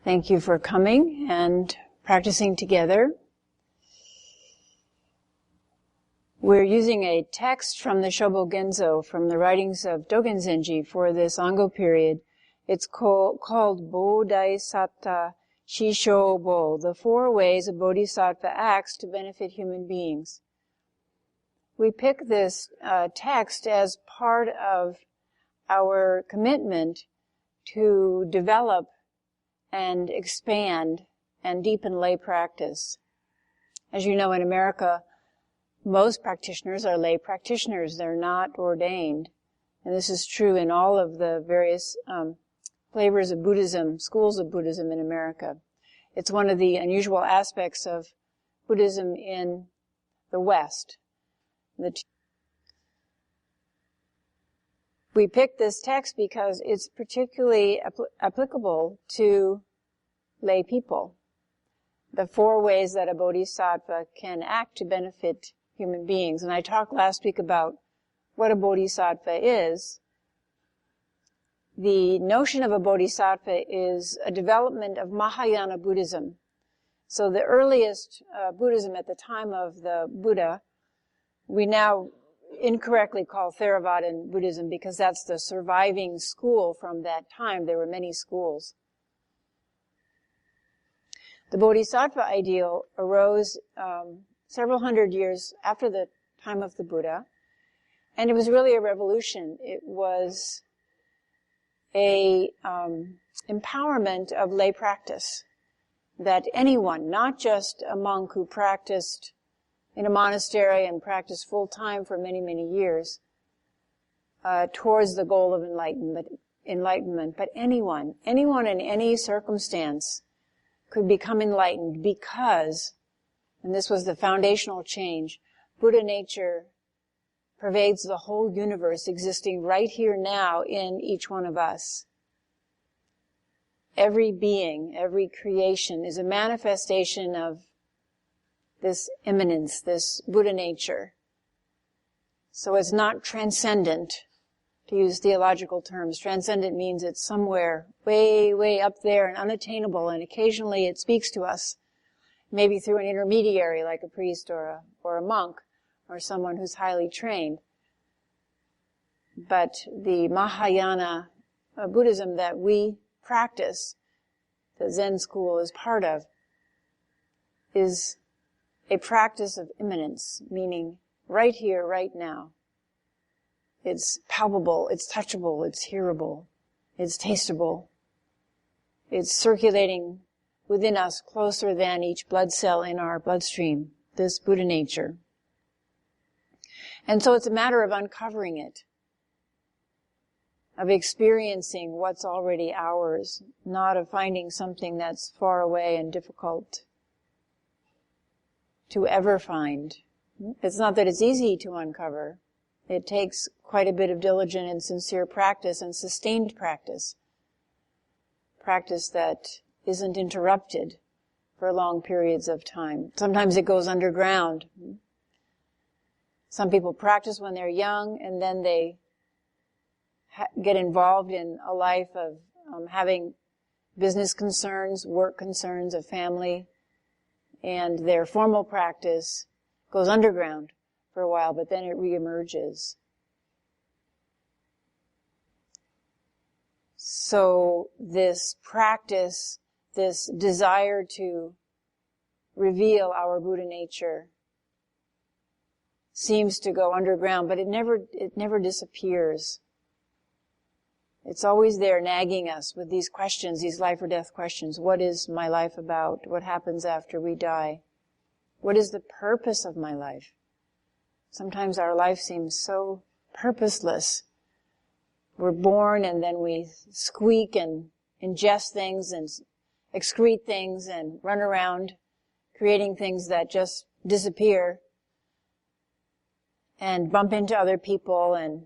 Thank you for coming and practicing together. We're using a text from the Shobo Genzo, from the writings of Dogen Zenji for this Ango period. It's called Bodhisattva Shishobo, the 4 ways a Bodhisattva acts to benefit human beings. We pick this text as part of our commitment to develop and expand and deepen lay practice. As you know, in America, most practitioners are lay practitioners. They're not ordained. And this is true in all of the various flavors of Buddhism, schools of Buddhism in America. It's one of the unusual aspects of Buddhism in the West. We picked this text because it's particularly applicable to lay people. The 4 ways that a bodhisattva can act to benefit human beings. And I talked last week about what a bodhisattva is. The notion of a bodhisattva is a development of Mahayana Buddhism. So the earliest Buddhism at the time of the Buddha, we now incorrectly call Theravadan Buddhism because that's the surviving school from that time. There were many schools. The Bodhisattva ideal arose several hundred years after the time of the Buddha, and it was really a revolution. It was a empowerment of lay practice, that anyone, not just a monk who practiced in a monastery and practiced full-time for many, many years, towards the goal of enlightenment, but anyone in any circumstance could become enlightened because, and this was the foundational change, Buddha nature pervades the whole universe existing right here now in each one of us. Every being, every creation is a manifestation of this immanence, this Buddha nature. So it's not transcendent, to use theological terms. Transcendent means it's somewhere way, way up there and unattainable, and occasionally it speaks to us, maybe through an intermediary like a priest or a monk or someone who's highly trained. But the Mahayana Buddhism that we practice, the Zen school is part of, is a practice of immanence, meaning right here, right now. It's palpable, it's touchable, it's hearable, it's tasteable. It's circulating within us closer than each blood cell in our bloodstream, this Buddha nature. And so it's a matter of uncovering it, of experiencing what's already ours, not of finding something that's far away and difficult to ever find. It's not that it's easy to uncover. It takes quite a bit of diligent and sincere practice and sustained practice. Practice that isn't interrupted for long periods of time. Sometimes it goes underground. Some people practice when they're young and then they get involved in a life of having business concerns, work concerns, a family, and their formal practice goes underground for a while, but then it reemerges. So this practice, this desire to reveal our Buddha nature seems to go underground, but it never disappears. It's always there nagging us with these questions, these life or death questions. What is my life about? What happens after we die? What is the purpose of my life? Sometimes our life seems so purposeless. We're born and then we squeak and ingest things and excrete things and run around creating things that just disappear and bump into other people and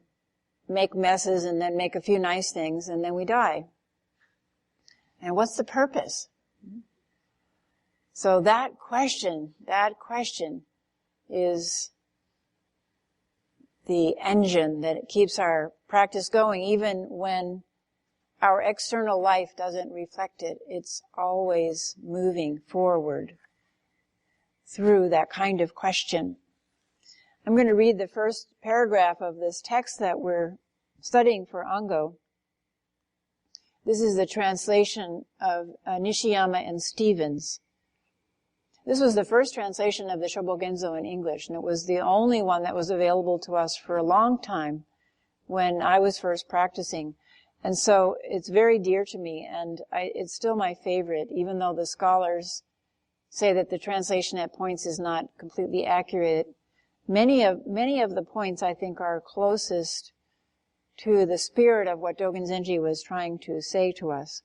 make messes and then make a few nice things and then we die. And what's the purpose? So that question is the engine that keeps our practice going, even when our external life doesn't reflect it. It's always moving forward through that kind of question. I'm going to read the first paragraph of this text that we're studying for Ango. This is the translation of Nishiyama and Stevens. This was the first translation of the Shobogenzo in English, and it was the only one that was available to us for a long time when I was first practicing. And so it's very dear to me, and it's still my favorite, even though the scholars say that the translation at points is not completely accurate. Many of the points, I think, are closest to the spirit of what Dogen Zenji was trying to say to us.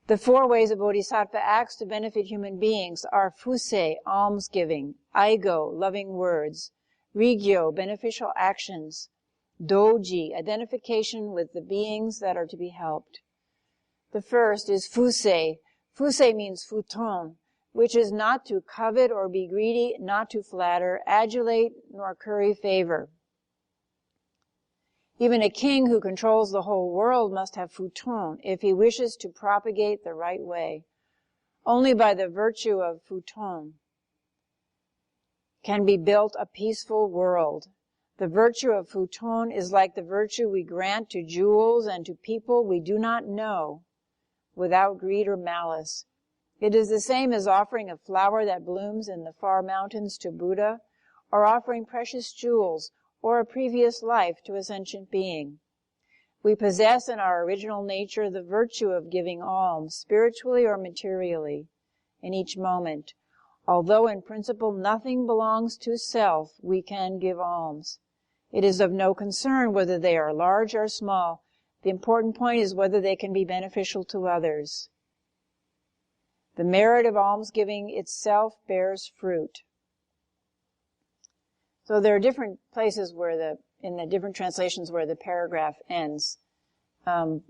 The 4 ways a Bodhisattva acts to benefit human beings are Fusei, almsgiving, Aigo, loving words, Rigyo, beneficial actions, Doji, identification with the beings that are to be helped. The first is Fusei. Fusei means futon, which is not to covet or be greedy, not to flatter, adulate, nor curry favor. Even a king who controls the whole world must have futon if he wishes to propagate the right way. Only by the virtue of futon can be built a peaceful world. The virtue of futon is like the virtue we grant to jewels and to people we do not know, without greed or malice. It is the same as offering a flower that blooms in the far mountains to Buddha, or offering precious jewels or a previous life to a sentient being. We possess in our original nature the virtue of giving alms, spiritually or materially, in each moment. Although in principle nothing belongs to self, we can give alms. It is of no concern whether they are large or small. The important point is whether they can be beneficial to others. The merit of almsgiving itself bears fruit. So there are different places in the different translations where the paragraph ends. And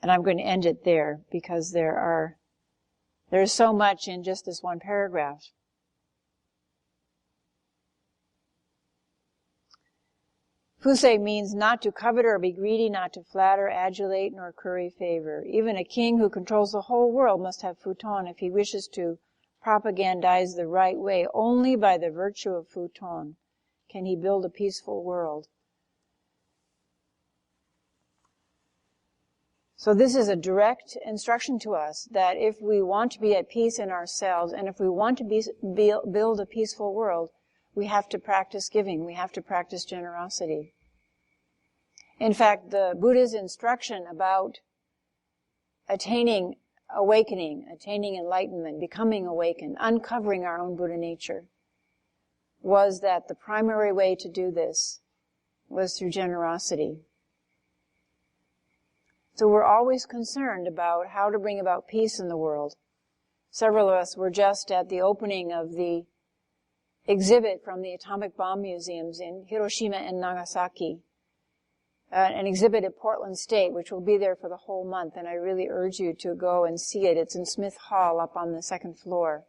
I'm going to end it there because there's so much in just this one paragraph. Fusei means not to covet or be greedy, not to flatter, adulate, nor curry favor. Even a king who controls the whole world must have futon if he wishes to propagandize the right way. Only by the virtue of futon can he build a peaceful world. So this is a direct instruction to us that if we want to be at peace in ourselves and if we want to build a peaceful world, we have to practice giving. We have to practice generosity. In fact, the Buddha's instruction about attaining awakening, attaining enlightenment, becoming awakened, uncovering our own Buddha nature, was that the primary way to do this was through generosity. So we're always concerned about how to bring about peace in the world. Several of us were just at the opening of the exhibit from the atomic bomb museums in Hiroshima and Nagasaki, an exhibit at Portland State, which will be there for the whole month, and I really urge you to go and see it. It's in Smith Hall up on the 2nd floor.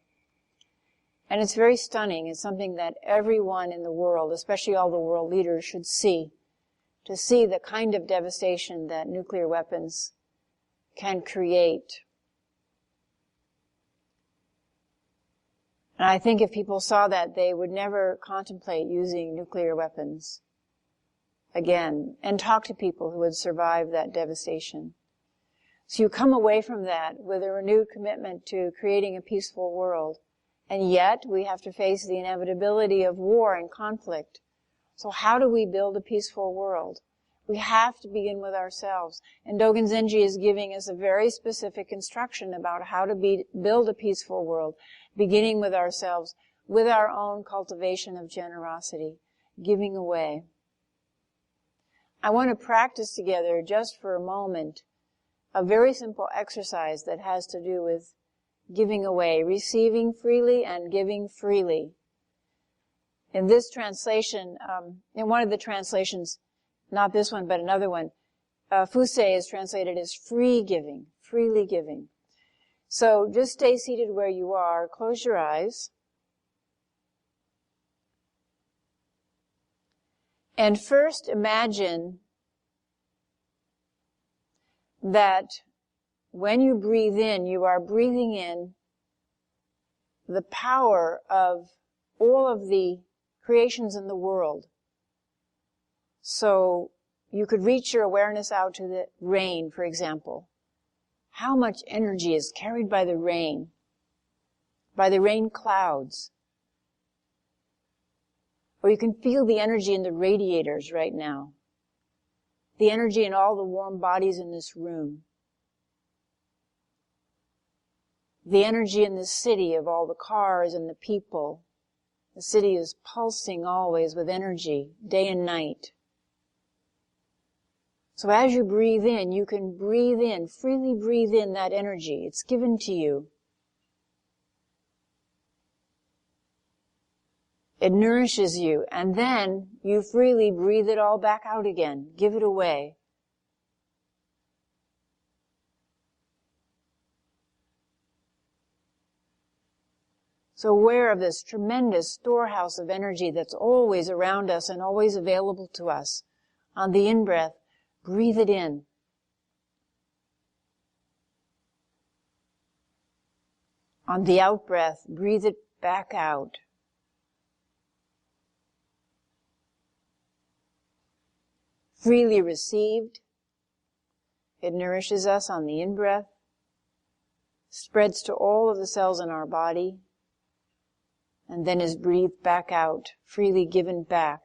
And it's very stunning. It's something that everyone in the world, especially all the world leaders, should see, to see the kind of devastation that nuclear weapons can create. And I think if people saw that, they would never contemplate using nuclear weapons again and talk to people who would survive that devastation. So you come away from that with a renewed commitment to creating a peaceful world. And yet we have to face the inevitability of war and conflict. So how do we build a peaceful world? We have to begin with ourselves. And Dogen Zenji is giving us a very specific instruction about how to build a peaceful world, beginning with ourselves, with our own cultivation of generosity, giving away. I want to practice together just for a moment a very simple exercise that has to do with giving away, receiving freely and giving freely. In this translation, in one of the translations, not this one, but another one, Fusei is translated as free giving, freely giving. So just stay seated where you are, close your eyes, and first imagine that when you breathe in, you are breathing in the power of all of the creations in the world. So you could reach your awareness out to the rain, for example. How much energy is carried by the rain clouds? Or you can feel the energy in the radiators right now. The energy in all the warm bodies in this room. The energy in the city of all the cars and the people. The city is pulsing always with energy, day and night. So as you breathe in, you can breathe in, freely breathe in that energy. It's given to you. It nourishes you, and then you freely breathe it all back out again. Give it away. So aware of this tremendous storehouse of energy that's always around us and always available to us. On the in-breath, breathe it in. On the out-breath, breathe it back out. Freely received. It nourishes us on the in-breath, spreads to all of the cells in our body, and then is breathed back out, freely given back.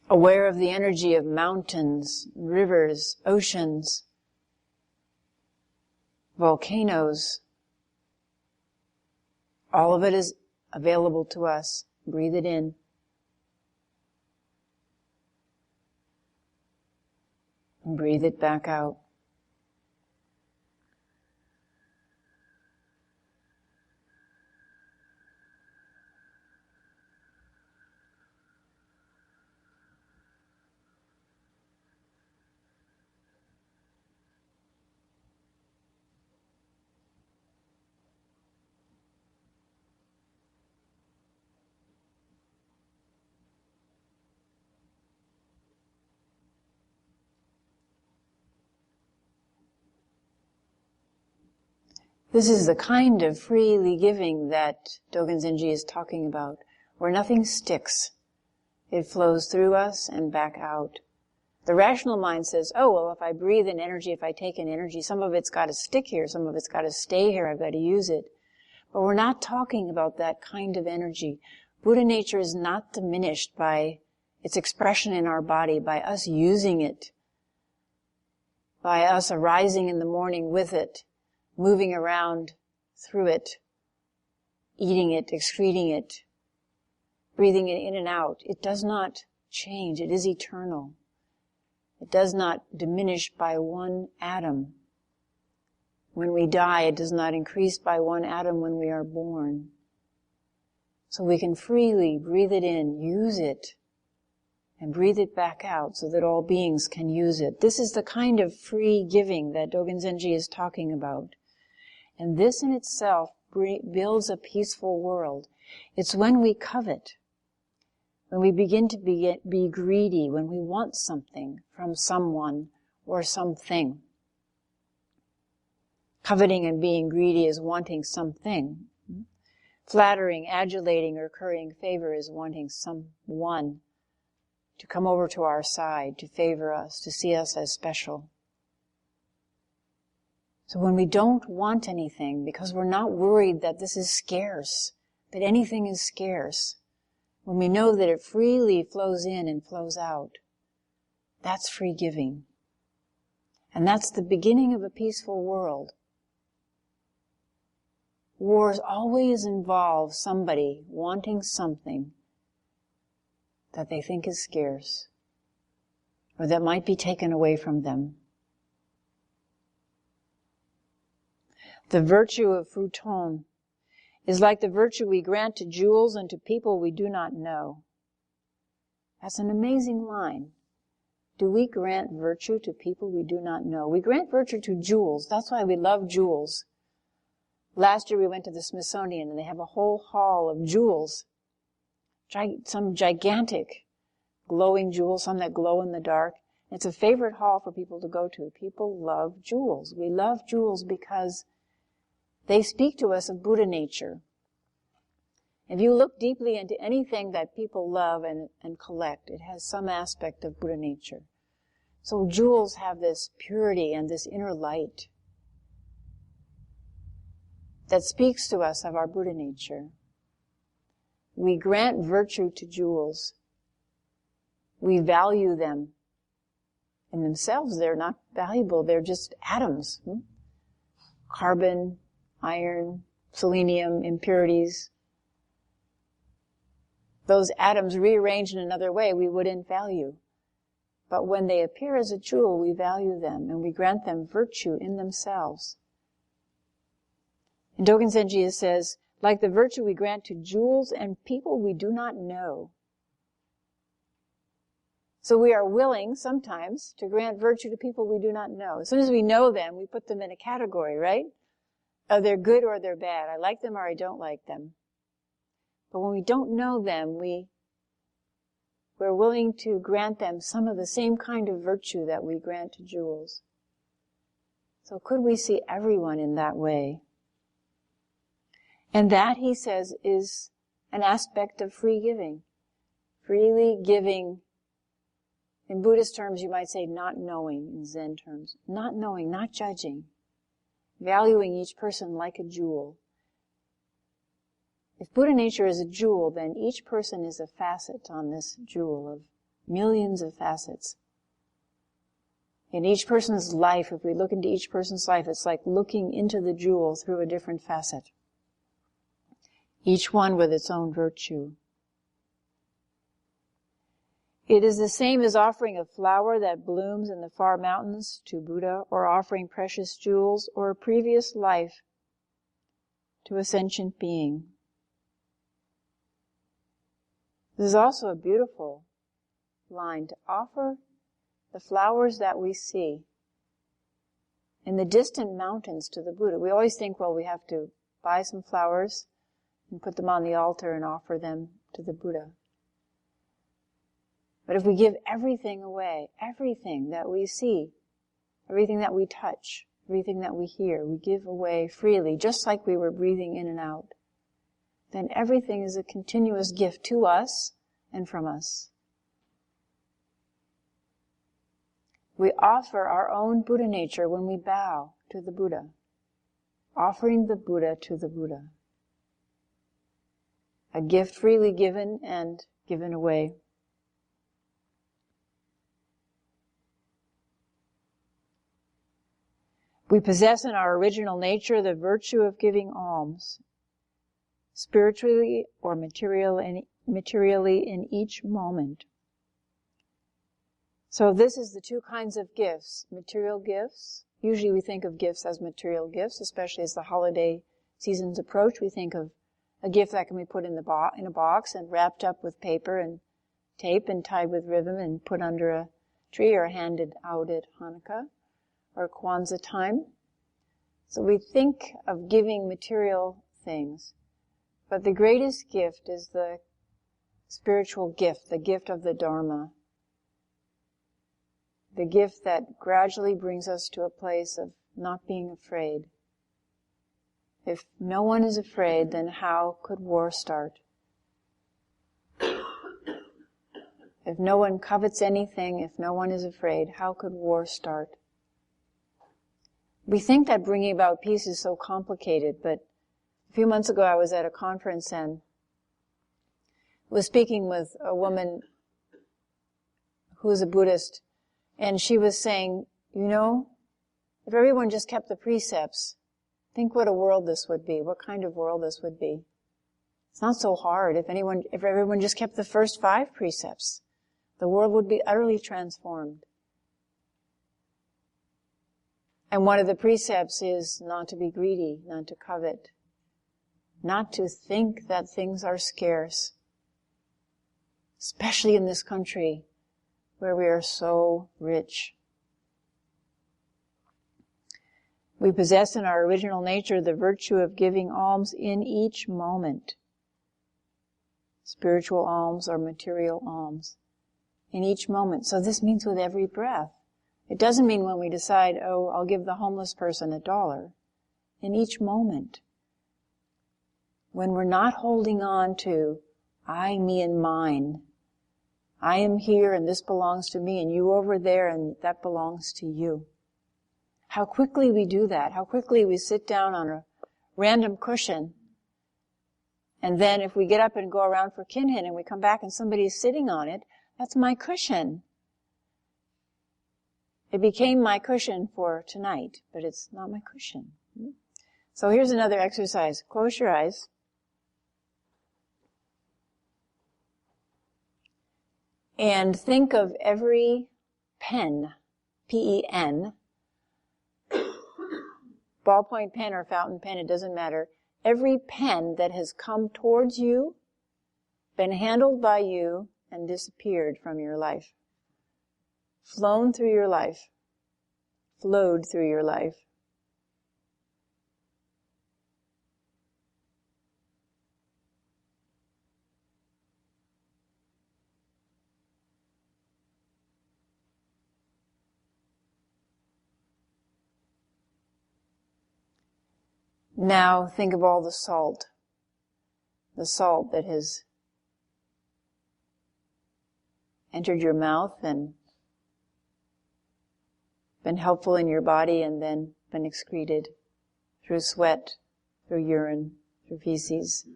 Aware of the energy of mountains, rivers, oceans, volcanoes. All of it is available to us. Breathe it in. And breathe it back out. This is the kind of freely giving that Dogen Zenji is talking about, where nothing sticks. It flows through us and back out. The rational mind says, oh, well, if I breathe in energy, if I take in energy, some of it's got to stick here, some of it's got to stay here, I've got to use it. But we're not talking about that kind of energy. Buddha nature is not diminished by its expression in our body, by us using it, by us arising in the morning with it, moving around through it, eating it, excreting it, breathing it in and out. It does not change. It is eternal. It does not diminish by one atom. When we die, it does not increase by one atom when we are born. So we can freely breathe it in, use it, and breathe it back out so that all beings can use it. This is the kind of free giving that Dogen Zenji is talking about. And this in itself builds a peaceful world. It's when we covet, when we begin to be greedy, when we want something from someone or something. Coveting and being greedy is wanting something. Flattering, adulating, or currying favor is wanting someone to come over to our side, to favor us, to see us as special. So when we don't want anything, because we're not worried that this is scarce, that anything is scarce, when we know that it freely flows in and flows out, that's free giving. And that's the beginning of a peaceful world. Wars always involve somebody wanting something that they think is scarce or that might be taken away from them. The virtue of futon is like the virtue we grant to jewels and to people we do not know. That's an amazing line. Do we grant virtue to people we do not know? We grant virtue to jewels. That's why we love jewels. Last year we went to the Smithsonian and they have a whole hall of jewels. Some gigantic glowing jewels, some that glow in the dark. It's a favorite hall for people to go to. People love jewels. We love jewels because they speak to us of Buddha nature. If you look deeply into anything that people love and collect, it has some aspect of Buddha nature. So jewels have this purity and this inner light that speaks to us of our Buddha nature. We grant virtue to jewels. We value them. In themselves, they're not valuable. They're just atoms. Carbon, iron, selenium, impurities. Those atoms rearranged in another way we wouldn't value. But when they appear as a jewel, we value them and we grant them virtue in themselves. In Dogen Zenji it says, like the virtue we grant to jewels and people we do not know. So we are willing sometimes to grant virtue to people we do not know. As soon as we know them, we put them in a category, right? They're good or they're bad. I like them or I don't like them. But when we don't know them, we're willing to grant them some of the same kind of virtue that we grant to jewels. So could we see everyone in that way? And that, he says, is an aspect of free giving. Freely giving, in Buddhist terms you might say not knowing, in Zen terms. Not knowing, not judging. Valuing each person like a jewel. If Buddha nature is a jewel, then each person is a facet on this jewel of millions of facets. In each person's life, if we look into each person's life, it's like looking into the jewel through a different facet. Each one with its own virtue. It is the same as offering a flower that blooms in the far mountains to Buddha, or offering precious jewels or a previous life to a sentient being. This is also a beautiful line, to offer the flowers that we see in the distant mountains to the Buddha. We always think, well, we have to buy some flowers and put them on the altar and offer them to the Buddha. But if we give everything away, everything that we see, everything that we touch, everything that we hear, we give away freely, just like we were breathing in and out, then everything is a continuous gift to us and from us. We offer our own Buddha nature when we bow to the Buddha, offering the Buddha to the Buddha. A gift freely given and given away. We possess in our original nature the virtue of giving alms, spiritually or materially in each moment. So this is the two kinds of gifts. Material gifts. Usually we think of gifts as material gifts, especially as the holiday seasons approach. We think of a gift that can be put in a box and wrapped up with paper and tape and tied with ribbon and put under a tree or handed out at Hanukkah or Kwanzaa time. So we think of giving material things. But the greatest gift is the spiritual gift, the gift of the Dharma. The gift that gradually brings us to a place of not being afraid. If no one is afraid, then how could war start? If no one covets anything, if no one is afraid, how could war start? We think that bringing about peace is so complicated, but a few months ago I was at a conference and was speaking with a woman who's a Buddhist, and she was saying, you know, If everyone just kept the precepts, think what a world this would be, what kind of world this would be. It's not so hard. If everyone just kept the first 5 precepts, the world would be utterly transformed. And one of the precepts is not to be greedy, not to covet, not to think that things are scarce, especially in this country where we are so rich. We possess in our original nature the virtue of giving alms in each moment. Spiritual alms or material alms. In each moment. So this means with every breath. It doesn't mean when we decide, oh, I'll give the homeless person $1. In each moment. When we're not holding on to I, me, and mine. I am here and this belongs to me and you over there and that belongs to you. How quickly we do that. How quickly we sit down on a random cushion. And then if we get up and go around for kinhin and we come back and somebody's sitting on it, that's my cushion. It became my cushion for tonight, but it's not my cushion. So here's another exercise. Close your eyes. And think of every pen, P-E-N, ballpoint pen or fountain pen, it doesn't matter. Every pen that has come towards you, been handled by you, and disappeared from your life. Flown through your life. Flowed through your life. Now think of all the salt that has entered your mouth and been helpful in your body and then been excreted through sweat, through urine, through feces.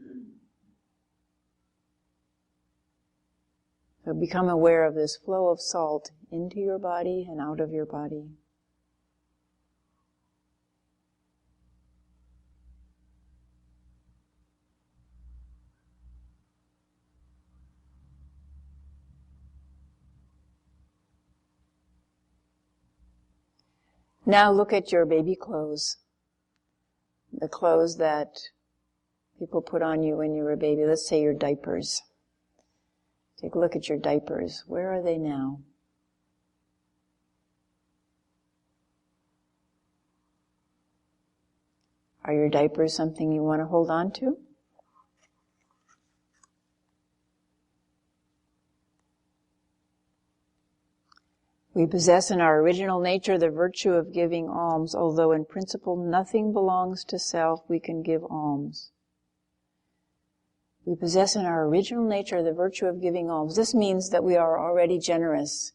So become aware of this flow of salt into your body and out of your body. Now look at your baby clothes. The clothes that people put on you when you were a baby. Let's say your diapers. Take a look at your diapers. Where are they now? Are your diapers something you want to hold on to? We possess in our original nature the virtue of giving alms, although in principle nothing belongs to self, we can give alms. We possess in our original nature the virtue of giving alms. This means that we are already generous.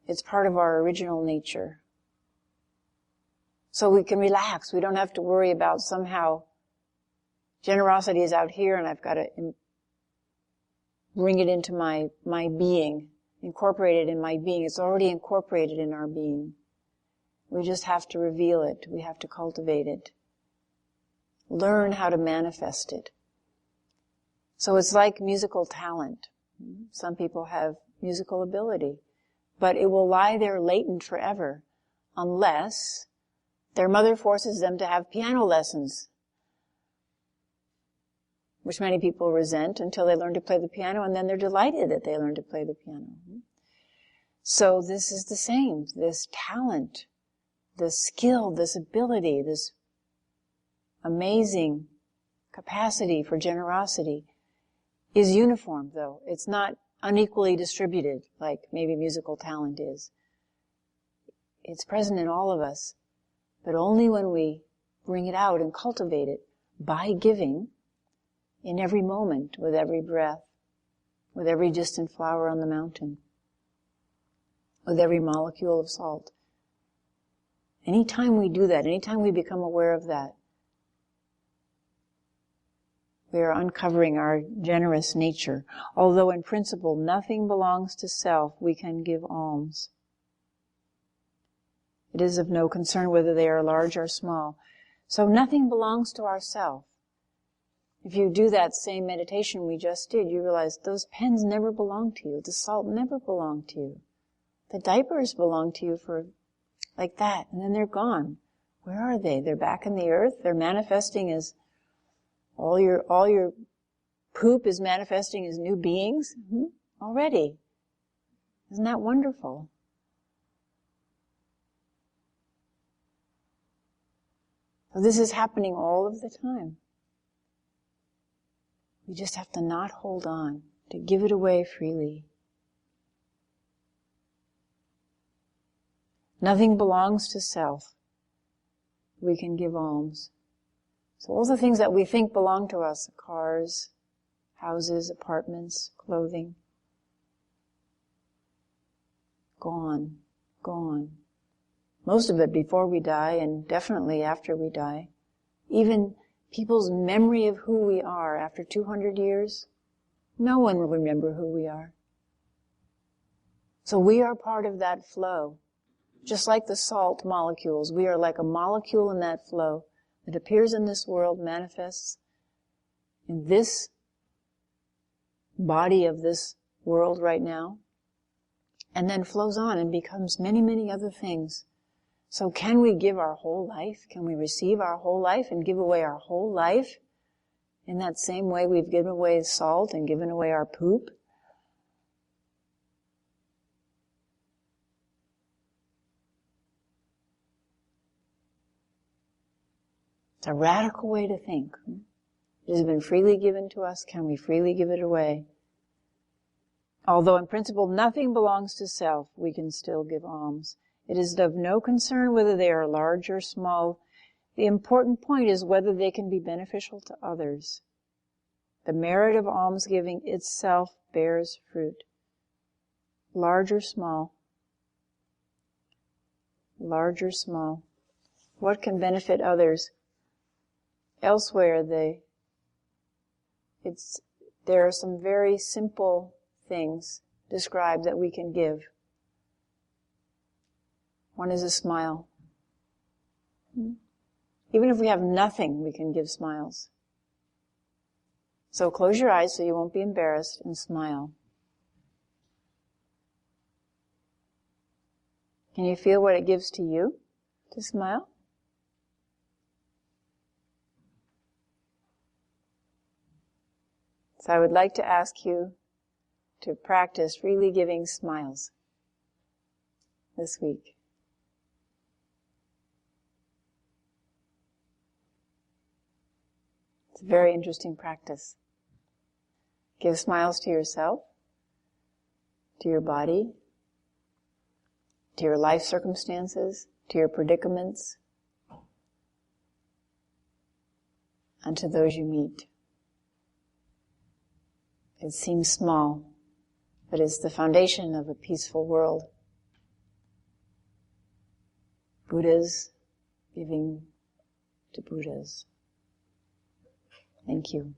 It's part of our original nature. So we can relax. We don't have to worry about somehow generosity is out here and I've got to bring it into my being. Incorporated in my being. It's already incorporated in our being. We just have to reveal it. We have to cultivate it. Learn how to manifest it. So it's like musical talent. Some people have musical ability, but it will lie there latent forever unless their mother forces them to have piano lessons, which many people resent until they learn to play the piano, and then they're delighted that they learn to play the piano. So this is the same. This talent, this skill, this ability, this amazing capacity for generosity is uniform, though. It's not unequally distributed like maybe musical talent is. It's present in all of us, but only when we bring it out and cultivate it by giving in every moment, with every breath, with every distant flower on the mountain, with every molecule of salt. Anytime we do that, anytime we become aware of that, we are uncovering our generous nature. Although in principle nothing belongs to self, we can give alms. It is of no concern whether they are large or small. So nothing belongs to ourself. If you do that same meditation we just did, you realize those pens never belong to you. The salt never belonged to you. The diapers belong to you for like that, and then they're gone. Where are they? They're back in the earth. They're manifesting as all your poop is manifesting as new beings already. Isn't that wonderful? So this is happening all of the time. We just have to not hold on, to give it away freely. Nothing belongs to self. We can give alms. So all the things that we think belong to us, cars, houses, apartments, clothing, gone. Most of it before we die, and definitely after we die. Even people's memory of who we are after 200 years, no one will remember who we are. So we are part of that flow. Just like the salt molecules, we are like a molecule in that flow that appears in this world, manifests in this body of this world right now, and then flows on and becomes many, many other things. So can we give our whole life? Can we receive our whole life and give away our whole life in that same way we've given away salt and given away our poop? It's a radical way to think. It has been freely given to us. Can we freely give it away? Although in principle nothing belongs to self, we can still give alms. It is of no concern whether they are large or small. The important point is whether they can be beneficial to others. The merit of almsgiving itself bears fruit. Large or small. Large or small. What can benefit others? Elsewhere, there are some very simple things described that we can give. One is a smile. Even if we have nothing, we can give smiles. So close your eyes so you won't be embarrassed and smile. Can you feel what it gives to you to smile? So I would like to ask you to practice freely giving smiles this week. It's a very interesting practice. Give smiles to yourself, to your body, to your life circumstances, to your predicaments, and to those you meet. It seems small, but it's the foundation of a peaceful world. Buddhas giving to Buddhas. Thank you.